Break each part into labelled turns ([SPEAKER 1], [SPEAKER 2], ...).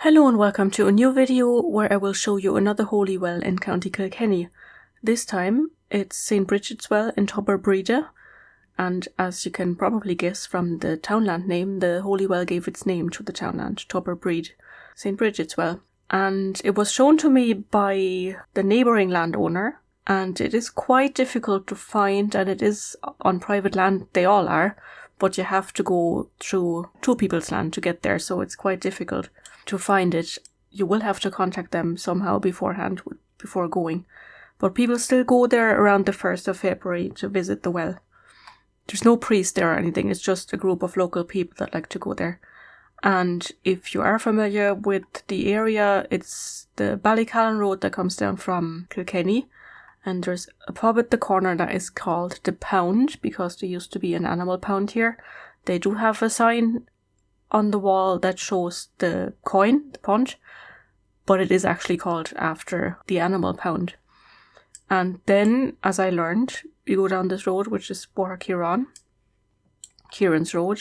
[SPEAKER 1] Hello and welcome to a new video where I will show you another holy well in County Kilkenny. This time it's St. Bridget's Well in Toberbreedia, and as you can probably guess from the townland name, the holy well gave its name to the townland, Toberbreed, St. Bridget's Well. And it was shown to me by the neighbouring landowner, and it is quite difficult to find, and it is on private land, they all are, but you have to go through two people's land to get there, so it's quite difficult to find it. You will have to contact them somehow beforehand, before going. But people still go there around the 1st of February to visit the well. There's no priest there or anything, it's just a group of local people that like to go there. And if you are familiar with the area, it's the Ballycallan road that comes down from Kilkenny. And there's a pub at the corner that is called The Pound, because there used to be an animal pound here. They do have a sign on the wall that shows the coin, the punch, but it is actually called after the animal pound. And then, as I learned, you go down this road, which is Bóthar Chiaráin, Kieran's Road,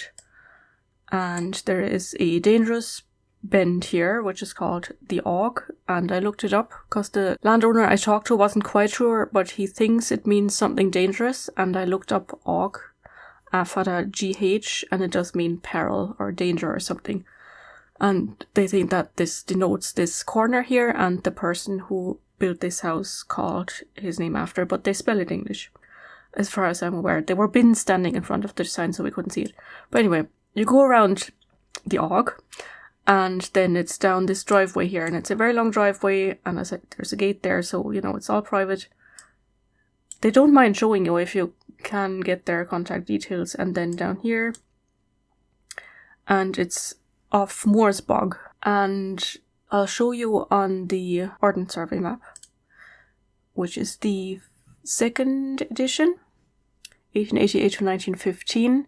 [SPEAKER 1] and there is a dangerous bend here, which is called the Og, and I looked it up because the landowner I talked to wasn't quite sure, but he thinks it means something dangerous, and I looked up Og, Afada GH, and it does mean peril or danger or something. And they think that this denotes this corner here and the person who built this house called his name after, but they spell it English. As far as I'm aware, there were bins standing in front of the sign so we couldn't see it. But anyway, you go around the Og, and then it's down this driveway here, and it's a very long driveway, and as I said, there's a gate there, so you know it's all private. They don't mind showing you if you can get their contact details. And then down here, and it's off Moore's Bog, and I'll show you on the Ordnance Survey map, which is the 2nd edition, 1888 to 1915,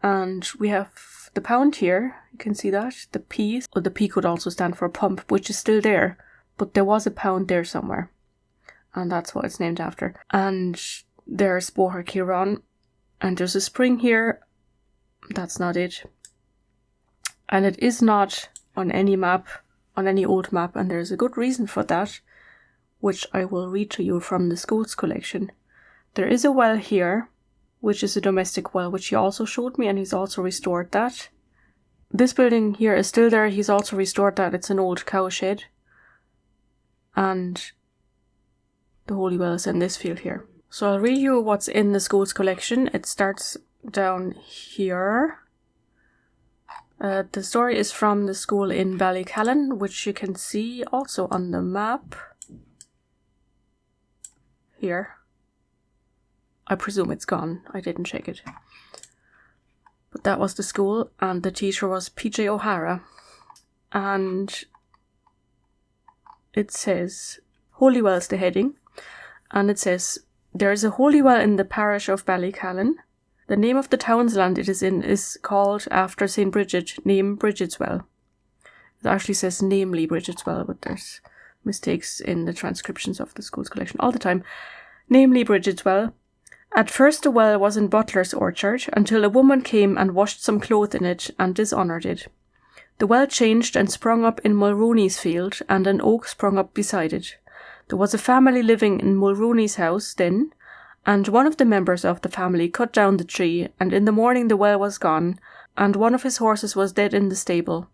[SPEAKER 1] and we have the pound here. You can see that, the P, or the P could also stand for pump, which is still there, but there was a pound there somewhere, and that's what it's named after. And there's Bóthar Chiaráin, and there's a spring here. That's not it. And it is not on any map, on any old map, and there's a good reason for that, which I will read to you from the school's collection. There is a well here, which is a domestic well, which he also showed me, and he's also restored that. This building here is still there, he's also restored that. It's an old cow shed. And the holy well is in this field here. So I'll read you what's in the school's collection. It starts down here. The story is from the school in Ballycallan, which you can see also on the map. Here. I presume it's gone. I didn't check it. But that was the school, and the teacher was P.J. O'Hara. And it says, Holy Well's the heading. And it says, there is a holy well in the parish of Ballycallan. The name of the town's land it is in is called after St. Bridget, name Bridget's Well. It actually says namely Bridget's Well, but there's mistakes in the transcriptions of the school's collection all the time. Namely Bridget's Well. At first the well was in Butler's orchard, until a woman came and washed some cloth in it and dishonoured it. The well changed and sprung up in Mulrooney's field, and an oak sprung up beside it. There was a family living in Mulrooney's house then, and one of the members of the family cut down the tree, and in the morning the well was gone, and one of his horses was dead in the stable.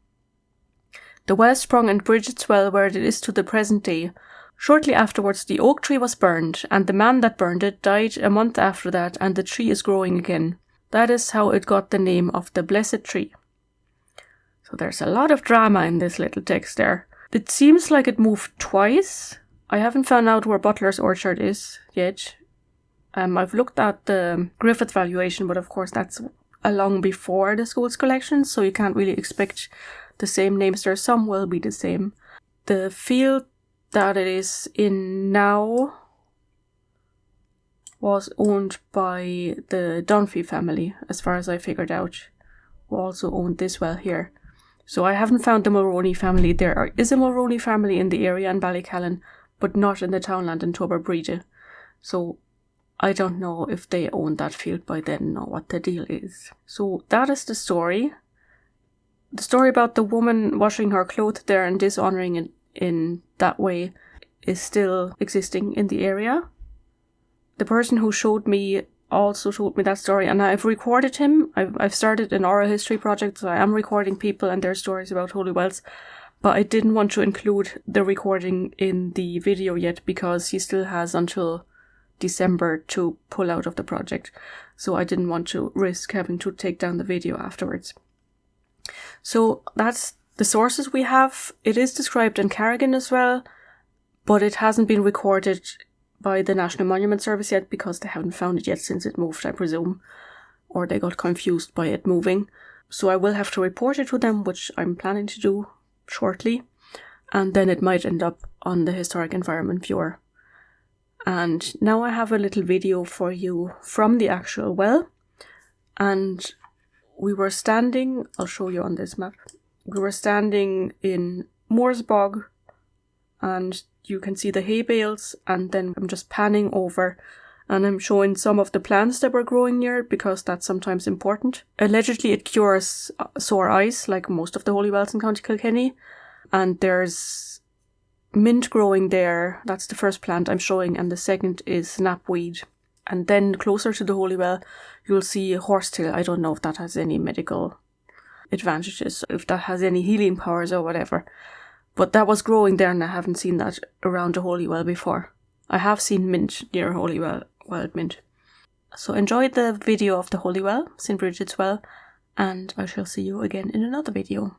[SPEAKER 1] The well sprung in Bridget's Well where it is to the present day. Shortly afterwards the oak tree was burned, and the man that burned it died a month after that, and the tree is growing again. That is how it got the name of the blessed tree. So there's a lot of drama in this little text there. It seems like it moved twice. I haven't found out where Butler's orchard is yet. I've looked at the Griffith valuation, but of course that's long before the school's collection, so you can't really expect the same names there. Some will be the same. The field that it is in now was owned by the Dunphy family, as far as I figured out, who also owned this well here. So I haven't found the Mulroney family. There is a Mulroney family in the area in Ballycallan, but not in the townland in Toberbreedia. So I don't know if they owned that field by then or what the deal is. So that is the story. the story about the woman washing her clothes there and dishonouring it in that way is still existing in the area. The person who showed me also told me that story, and I've recorded him. I've started an oral history project, so I am recording people and their stories about holy wells, but I didn't want to include the recording in the video yet because he still has until December to pull out of the project, so I didn't want to risk having to take down the video afterwards. So that's the sources we have. It is described in Carrigan as well, but it hasn't been recorded by the National Monument Service yet because they haven't found it yet since it moved, I presume, or they got confused by it moving. So I will have to report it to them, which I'm planning to do shortly, and then it might end up on the Historic Environment Viewer. And now I have a little video for you from the actual well, and we were standing, I'll show you on this map, we were standing in Moore's Bog, and you can see the hay bales, and then I'm just panning over and I'm showing some of the plants that were growing near it because that's sometimes important. Allegedly it cures sore eyes, like most of the holy wells in County Kilkenny, and there's mint growing there. That's the first plant I'm showing, and the second is snapweed. And then closer to the holy well you'll see horsetail. I don't know if that has any medical advantages, if that has any healing powers or whatever. But that was growing there, and I haven't seen that around the holy well before. I have seen mint near holy well, wild mint. So enjoy the video of the holy well, St. Brigid's well, and I shall see you again in another video.